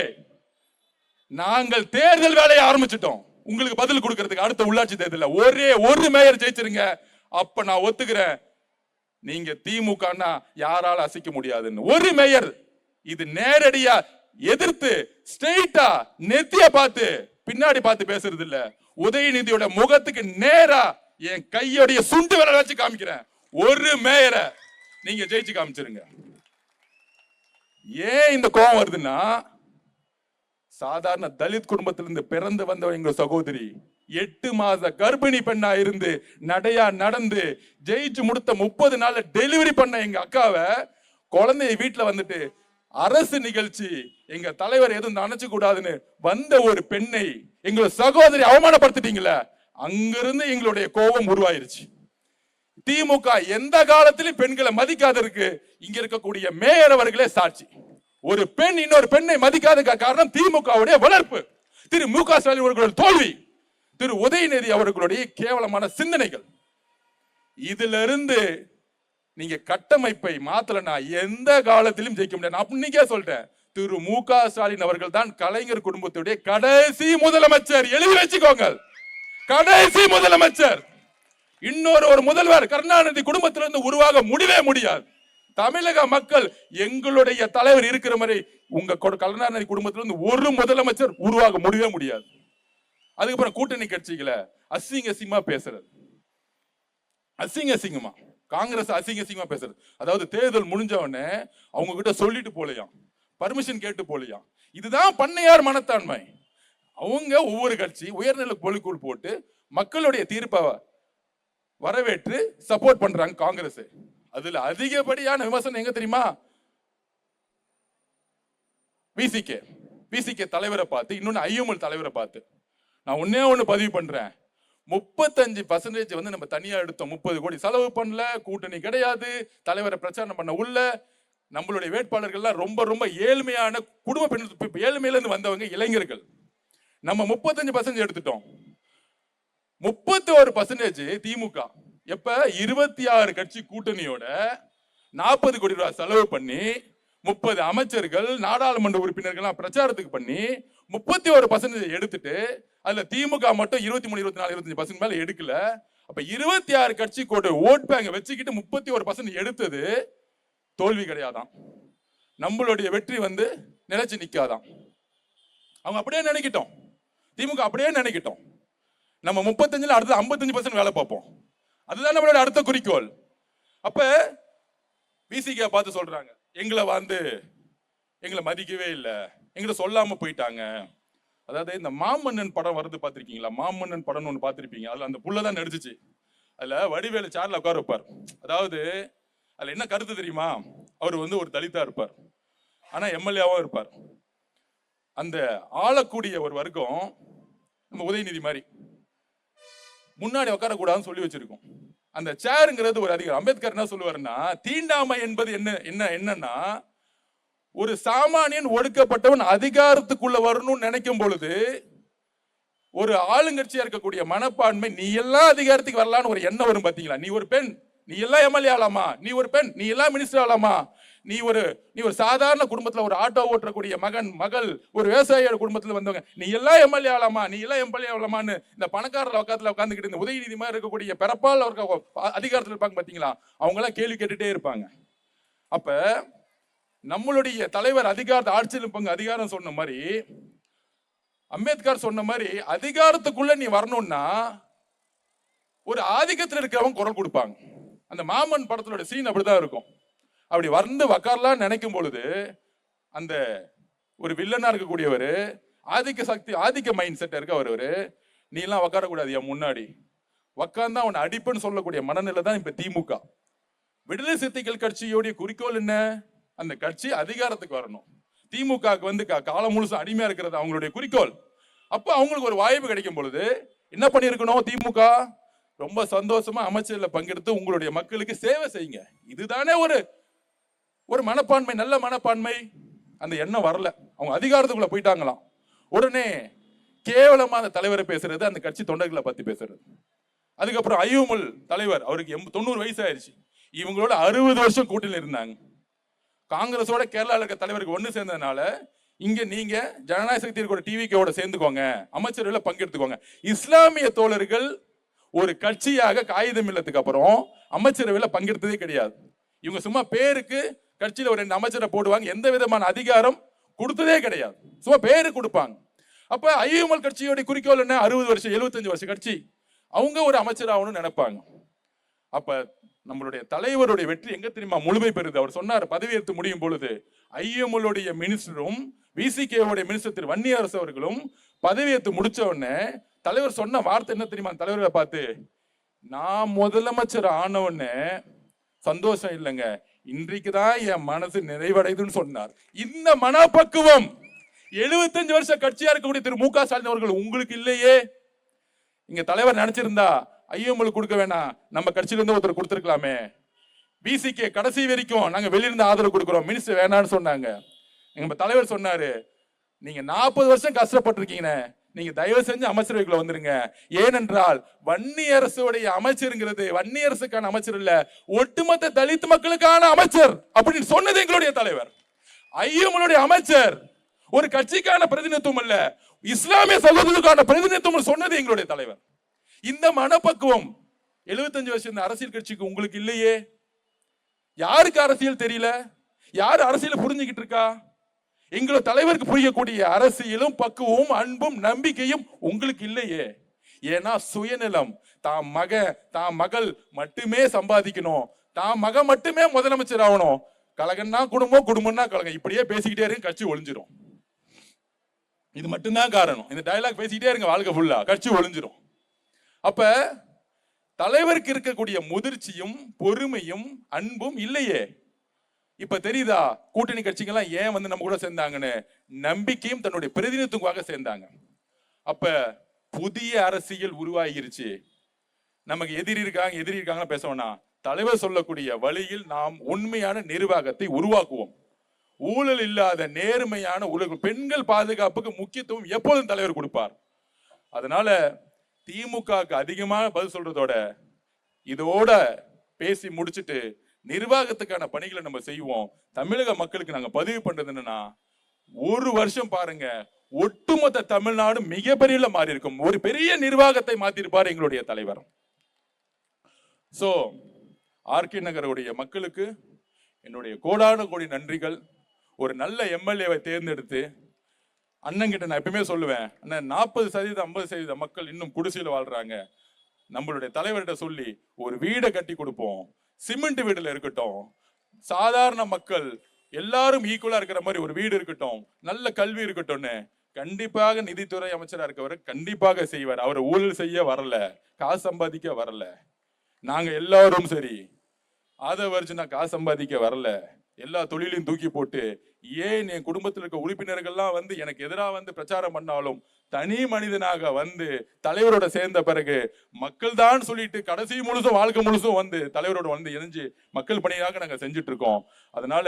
நாங்கள் தேர்தல் வேலையை ஆரம்பிச்சிட்டோம். உங்களுக்கு பதில் கொடுக்கிறதுக்கு அடுத்த உள்ளாட்சி தேர்தலில் ஒரே ஒரு மேயர் ஜெயிச்சிருங்க. அப்ப நான் ஒத்துக்கிறேன், நீங்க திமுகனா யாரால அசைக்க முடியாதுன்னு. ஒரு மேயர். இது நேரடியா எதிர்த்து ஸ்ட்ரெயிட்டா நெத்திய பார்த்து பின்னாடி பார்த்து பேசுறது இல்ல. உதயநிதியோட முகத்துக்கு நேரா என் கையோடைய சுண்டு விரல் வச்சு காமிக்கிறேன். ஒரு மேயரை நீங்க ஜெயிச்சு காமிச்சிருங்க. ஏன் இந்த கோபம் வருதுன்னா, சாதாரண தலித் குடும்பத்திலிருந்து பிறந்து வந்த எங்க சகோதரி 8 மாத கர்ப்பிணி பெண்ணா இருந்து நடையா நடந்து ஜெயிச்சு முடித்த 30 நாள்ல டெலிவரி பண்ண எங்க அக்காவை குழந்தைய வீட்டுல வந்துட்டு அரசு நிகழ்ச்சி எங்க தலைவர் எதுவும் நினைச்சு கூடாதுன்னு வந்த ஒரு பெண்ணை எங்களோட சகோதரி அவமானப்படுத்திட்டீங்களே, அங்கிருந்து எங்களுடைய கோபம் உருவாயிருச்சு. திமுக எந்த காலத்திலும் பெண்களை மதிக்காதற்கு இங்க இருக்கக்கூடிய மேயர் அவர்களே சாட்சி. ஒரு பெண் இன்னொரு பெண்ணை மதிக்காத காரணம் திமுகவுடைய வளர்ப்பு, திரு மு க ஸ்டாலின் அவர்களுடைய தோல்வி, திரு உதயநிதி அவர்களுடைய கேவலமான சிந்தனைகள். இதுல இருந்து நீங்க கட்டமைப்பை மாத்தலனா எந்த காலத்திலும் ஜெயிக்க முடியாது. நான் இன்னைக்கே சொல்றேன், திரு மு க ஸ்டாலின் அவர்கள் தான் கலைஞர் குடும்பத்துடைய கடைசி முதலமைச்சர். எழுதி வச்சுக்கோங்க, கடைசி முதலமைச்சர். இன்னொரு முதல்வர் கருணாநிதி குடும்பத்திலிருந்து உருவாக முடியவே முடியாது. தமிழக மக்கள் எங்களுடைய தலைவர் இருக்கிற மாதிரி உங்க கருணாநிதி குடும்பத்திலிருந்து ஒரு முதலமைச்சர் உருவாக முடியவே முடியாது. அதுக்கப்புறம் கூட்டணி கட்சிகளை அசிங்கமா பேசுறது, அசிங்கமா காங்கிரஸ் அசிங்கமா பேசுறது. அதாவது தேர்தல் முடிஞ்ச உடனே அவங்க கிட்ட சொல்லிட்டு போலையாம், பர்மிஷன் கேட்டு போலையாம். இதுதான் பண்ணையார் மனத்தாண்மை. அவங்க ஒவ்வொரு கட்சி உயர்நிலை பொலிக்குள் போட்டு மக்களுடைய தீர்ப்பை வரவேற்று சப்போர்ட் பண்றாங்க காங்கிரஸ். அதுல அதிகப்படியான விமர்சனம் எங்க தெரியுமா? விசிகே தலைவரை பார்த்து, இன்னொன்னு ஐஎம்எல் தலைவரை பார்த்து. நான் ஒண்ணு பதிவு பண்றேன், 35% வந்து நம்ம தனியா எடுத்தோம், 30 கோடி செலவு பண்ணல, கூட்டணி கிடையாது, தலைவரை பிரச்சாரம் பண்ண உள்ள நம்மளுடைய வேட்பாளர்கள்லாம் ரொம்ப ரொம்ப ஏழ்மையான குடும்ப ஏழ்மையில இருந்து வந்தவங்க இளைஞர்கள். நம்ம 35% எடுத்துட்டோம். 31% திமுக. எப்ப 26 கட்சி கூட்டணியோட 40 கோடி ரூபாய் செலவு பண்ணி 30 அமைச்சர்கள் நாடாளுமன்ற உறுப்பினர்கள் பிரச்சாரத்துக்கு பண்ணி 31% எடுத்துட்டு அதுல திமுக மட்டும் 23, 24, 25% மேல எடுக்கல. அப்ப 26 கட்சி கோடு ஓட் பேங்க வச்சுக்கிட்டு 31% எடுத்தது தோல்வி கிடையாதான். நம்மளுடைய வெற்றி வந்து நிலைச்சு நிக்காதான். அவங்க அப்படியே நினைக்கிட்டோம், திமுக அப்படியே நினைக்கிட்டோம். நம்ம 35ல அடுத்து 55% வேலை பார்ப்போம். அதுதான் நம்மளோட அடுத்த குறிக்கோள். அப்ப விசிகே பார்த்து சொல்றாங்க, எங்களை மதிக்கவே இல்லை, எங்களை சொல்லாம போயிட்டாங்க. அதாவது இந்த மாமன்னன் படம் வருது பார்த்திருக்கீங்களா? மாமன்னன் படம் ஒன்று பார்த்திருப்பீங்க. அதுல அந்த புள்ளதான் நடிச்சிச்சு. அதுல வடிவேலு சேர்ல உட்கார வைப்பார். அதாவது அதுல என்ன கருத்து தெரியுமா? அவர் வந்து ஒரு தலித்தா இருப்பார், ஆனா எம்எல்ஏவும் இருப்பார். அந்த ஆளக்கூடிய ஒரு வர்க்கம் நம்ம உதயநிதி மாதிரி முன்னாடி உட்காரக்கூடாதுன்னு சொல்லி வச்சிருக்கோம். அந்த சேருங்கிறது ஒரு அதிகாரம். அம்பேத்கர் என்ன சொல்லுவாருன்னா, தீண்டாமை என்பது என்னன்னா, ஒரு சாமானியன் ஒடுக்கப்பட்டவன் அதிகாரத்துக்குள்ள வரணும்னு நினைக்கும் பொழுது ஒரு ஆளுங்கட்சியா இருக்கக்கூடிய மனப்பான்மை, நீ எல்லாம் அதிகாரத்துக்கு வரலான்னு ஒரு எண்ணம் வரும். பாத்தீங்களா? நீ ஒரு பெண், நீ எல்லாம் எம்எல்ஏ ஆகலாமா? நீ ஒரு பெண், நீ எல்லாம் மினிஸ்டர் ஆகலாமா? நீ ஒரு சாதாரண குடும்பத்துல ஒரு ஆட்டோ ஓட்டக்கூடிய மகள், ஒரு விவசாய குடும்பத்துல வந்தவங்க, நீ எல்லாம் எம்எல்ஏ ஆகலாமா? நீ எல்லாம் எம்எல்ஏ ஆகலாமான்னு இந்த பணக்காரர் உட்காந்துல உட்காந்துக்கிட்டு இந்த உதயநிதி மாதிரி இருக்கக்கூடிய பிறப்பால் அதிகாரத்தில் இருப்பாங்க பாத்தீங்களா? அவங்க எல்லாம் கேள்வி கேட்டுட்டே இருப்பாங்க. அப்ப நம்மளுடைய தலைவர் ஆட்சியில் பங்கு அதிகாரம் சொன்ன மாதிரி, அம்பேத்கர் சொன்ன மாதிரி அதிகாரத்துக்குள்ள நீ வரணும்னா ஒரு ஆதிக்கத்தில் இருக்கிறவங்க குரல் கொடுப்பாங்க. அந்த மாமன் படத்தோட சீன் அப்படிதான் இருக்கும். அப்படி வந்து உக்காரலாம் நினைக்கும் பொழுது அந்த ஒரு வில்லனா இருக்கக்கூடியவர், ஆதிக்க மைண்ட் செட் இருக்க வருவாரு, நீ எல்லாம் உக்காரக்கூடாது என் முன்னாடி, உக்காந்தா அவனை அடிப்புன்னு சொல்லக்கூடிய மனநிலை தான் இப்ப திமுக. விடுதலை சிறுத்தைகள் கட்சியோடைய குறிக்கோள் என்ன? அந்த கட்சி அதிகாரத்துக்கு வரணும். திமுக வந்து காலம் முழுசும் அடிமையா இருக்கிறது அவங்களுடைய குறிக்கோள். அப்ப அவங்களுக்கு ஒரு வாய்ப்பு கிடைக்கும் பொழுது என்ன பண்ணிருக்கணும்? திமுக ரொம்ப சந்தோஷமா அமைச்சர்ல பங்கெடுத்து உங்களுடைய மக்களுக்கு சேவை செய்யுங்க. இதுதானே ஒரு மனப்பான்மை, நல்ல மனப்பான்மை. அந்த எண்ணம் வரல, அவங்க அதிகாரத்துக்குள்ள போயிட்டாங்களாம். உடனே கேவலமா அந்த தலைவரை பேசுறது, அந்த கட்சி தொண்டர்களை பத்தி பேசுறது. அதுக்கப்புறம் ஐஎம்எல் தலைவர், அவருக்கு 90 வயசு ஆயிடுச்சு. இவங்களோட 60 வருஷம் கூட்டணியில் இருந்தாங்க. காங்கிரஸோட கேரளாவில் இருக்க தலைவருக்கு ஒன்று சேர்ந்ததுனால இங்க நீங்க ஜனநாயக சக்தி டிவிக்கோட சேர்ந்துக்கோங்க, அமைச்சர்களை பங்கெடுத்துக்கோங்க. இஸ்லாமிய தோழர்கள் ஒரு கட்சியாக காகிதம் இல்லத்துக்கு அப்புறம் அமைச்சரவையில் பங்கெடுத்ததே கிடையாது. இவங்க சும்மா பேருக்கு கட்சியில ஒரு 2 அமைச்சரை போடுவாங்க, எந்த விதமான அதிகாரம் கொடுத்ததே கிடையாது, சும்மா பேரு கொடுப்பாங்க. அப்ப ஐஎம்எல் கட்சியோட குறிக்கோள் என்ன? 60 வருஷம் 75 வருஷம் கட்சி, அவங்க ஒரு அமைச்சர் ஆகணும்னு நினைப்பாங்க. அப்ப நம்மளுடைய தலைவருடைய வெற்றி எங்க தெரியுமா முழுமை பெறுது? அவர் சொன்னார் பதவியேற்று முடியும் பொழுது ஐஎம்எல்லுடைய மினிஸ்டரும் விசிகேவுடைய மினிஸ்டர் திரு வன்னியரசு அவர்களும் பதவியேற்று முடிச்ச உடனே தலைவர் சொன்ன வார்த்தை என்ன தெரியுமா? தலைவரை பார்த்து, நான் முதலமைச்சர் ஆனவுடனே சந்தோஷம் இல்லைங்க, இன்றைக்குதான் என் மனசு நிறைவடைதுன்னு சொன்னார். இந்த மனப்பக்குவம் 75 வருஷ கட்சியா இருக்கக்கூடிய திரு மு.க. ஸ்டாலின் அவர்கள் உங்களுக்கு இல்லையே. இங்க தலைவர் நினைச்சிருந்தா ஐஎம்எல் கொடுக்க வேணாம், நம்ம கட்சியில இருந்து ஒருத்தர் கொடுத்திருக்கலாமே. பிசிகே கடைசி வரைக்கும் நாங்க வெளியிருந்து ஆதரவு கொடுக்கிறோம், மினிஸ்டர் வேணான்னு சொன்னாங்க. எங்க தலைவர் சொன்னாரு, நீங்க 40 வருஷம் கஷ்டப்பட்டிருக்கீங்க, நீங்க தயவு செஞ்சு அமைச்சரவைக்குள்ள வந்துருங்க. ஏனென்றால் வன்னியரசுடைய அமைச்சருங்கிறது வன்னியரசுக்கான அமைச்சர் இல்ல, ஒட்டுமொத்த தலித் மக்களுக்கான அமைச்சர் அப்படின்னு சொன்னது எங்களுடைய தலைவர். ஐஎம்எல்லுடைய அமைச்சர் ஒரு கட்சிக்கான பிரதிநிதித்துவம் அல்ல, இஸ்லாமிய சகோதரர்களுக்கான பிரதிநிதித்துவம் சொன்னது எங்களுடைய தலைவர். இந்த மனப்பக்குவம் 75 வருஷம் இந்த அரசியல் கட்சிக்கு உங்களுக்கு இல்லையே. யாருக்கு அரசியல் தெரியல? யாரு அரசியல புரிஞ்சுக்கிட்டு இருக்கா? எங்களோட தலைவருக்கு புரியக்கூடிய அரசியலும் பக்குவமும் அன்பும் நம்பிக்கையும் உங்களுக்கு இல்லையே. ஏன்னா சுயநலம், தான் மகள் மட்டுமே சம்பாதிக்கணும், தான் மகன் மட்டுமே முதலமைச்சர் ஆகணும், கழகம்னா குடும்பம், குடும்பம்னா கழகம், இப்படியே பேசிக்கிட்டே இருங்க, கட்சி ஒளிஞ்சிரும். இது மட்டும்தான் காரணம். இந்த டயலாக் பேசிக்கிட்டே இருங்க, வாழ்க்கை ஃபுல்லா கட்சி ஒளிஞ்சிரும். அப்ப தலைவருக்கு இருக்கக்கூடிய முதிர்ச்சியும் பொறுமையும் அன்பும் இல்லையே. இப்ப தெரியுதா கூட்டணி கட்சிகள்லாம் ஏன் வந்து நம்ம கூட சேர்ந்தாங்கன்னு? நம்பிக்கையும் தன்னுடைய பிரதிநிதித்துவமாக சேர்ந்தாங்க. அப்ப புதிய அரசியல் உருவாகிருச்சு. நமக்கு எதிரி இருக்காங்க பேச வேணாம். தலைவர் சொல்லக்கூடிய வழியில் நாம் உண்மையான நிர்வாகத்தை உருவாக்குவோம். ஊழல் இல்லாத நேர்மையான உலகம், பெண்கள் பாதுகாப்புக்கு முக்கியத்துவம் எப்போதும் தலைவர் கொடுப்பார். அதனால திமுகவுக்கு அதிகமாக பதில் சொல்றதோட இதோட பேசி முடிச்சுட்டு நிர்வாகத்துக்கான பணிகளை நம்ம செய்வோம். தமிழக மக்களுக்கு நாங்க பதிவு பண்றது என்னன்னா, ஒரு வருஷம் பாருங்க, ஒட்டுமொத்த தமிழ்நாடு மிகப்பெரிய மாறி இருக்கும். ஒரு பெரிய நிர்வாகத்தை மாத்திருப்பார் எங்களுடைய தலைவர். சோ ஆர்கே நகருடைய மக்களுக்கு என்னுடைய கோடான கோடி நன்றிகள். ஒரு நல்ல எம்எல்ஏவை தேர்ந்தெடுத்து அண்ணன் நான் எப்பவுமே சொல்லுவேன், அண்ணன் 40% 50% மக்கள் இன்னும் குடிசையில் வாழ்றாங்க. நம்மளுடைய தலைவர்கிட்ட சொல்லி ஒரு வீடை கட்டி கொடுப்போம், சிமெண்ட் வீடுல இருக்கட்டும், சாதாரண மக்கள் எல்லாரும் ஈக்குவலா இருக்கிற மாதிரி ஒரு வீடு இருக்கட்டும், நல்ல கல்வி இருக்கட்டும்னு கண்டிப்பாக நிதித்துறை அமைச்சரா இருக்கவர் கண்டிப்பாக செய்வார். அவர் ஊழல் செய்ய வரல, காசு சம்பாதிக்க வரல. நாங்க எல்லாரும் சரி ஆதவர்ஜுனா காசு சம்பாதிக்க வரல. எல்லா தொழிலையும் தூக்கி போட்டு ஏன் என் குடும்பத்தில் இருக்க உறுப்பினர்கள்லாம் வந்து எனக்கு எதிராக வந்து பிரச்சாரம் பண்ணாலும் தனி மனிதனாக வந்து தலைவரோட சேர்ந்த பிறகு மக்கள் தான் சொல்லிட்டு கடைசி முழுசும் வாழ்க்கை முழுசும் வந்து தலைவரோட வந்து இணைஞ்சு மக்கள் பணியாக நாங்க செஞ்சுட்டு இருக்கோம். அதனால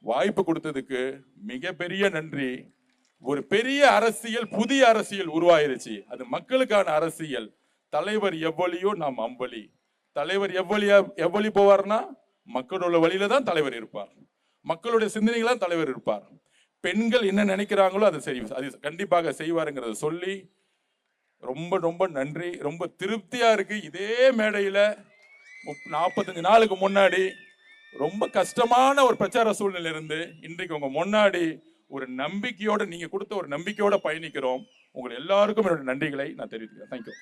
வாய்ப்பு கொடுத்ததுக்கு மிகப்பெரிய நன்றி. ஒரு பெரிய அரசியல், புதிய அரசியல் உருவாயிருச்சு. அது மக்களுக்கான அரசியல். தலைவர் எவ்வளியோ நாம் அம்பளி. தலைவர் எவ்வளி போவார்னா மக்களோட வழியில தான் தலைவர் இருப்பார், மக்களுடைய சிந்தனைகளாம் தலைவர் இருப்பார். பெண்கள் என்ன நினைக்கிறாங்களோ அதை அது கண்டிப்பாக செய்வாருங்கிறத சொல்லி ரொம்ப ரொம்ப நன்றி. ரொம்ப திருப்தியா இருக்கு. இதே மேடையில 45 நாளுக்கு முன்னாடி ரொம்ப கஷ்டமான ஒரு பிரச்சார சூழ்நிலை இருந்து இன்றைக்கு உங்க முன்னாடி ஒரு நம்பிக்கையோட, நீங்க கொடுத்த ஒரு நம்பிக்கையோட பயணிக்கிறோம். உங்கள் எல்லாருக்கும் என்னோட நன்றிகளை நான் தெரிவிக்கிறேன். தேங்க்யூ.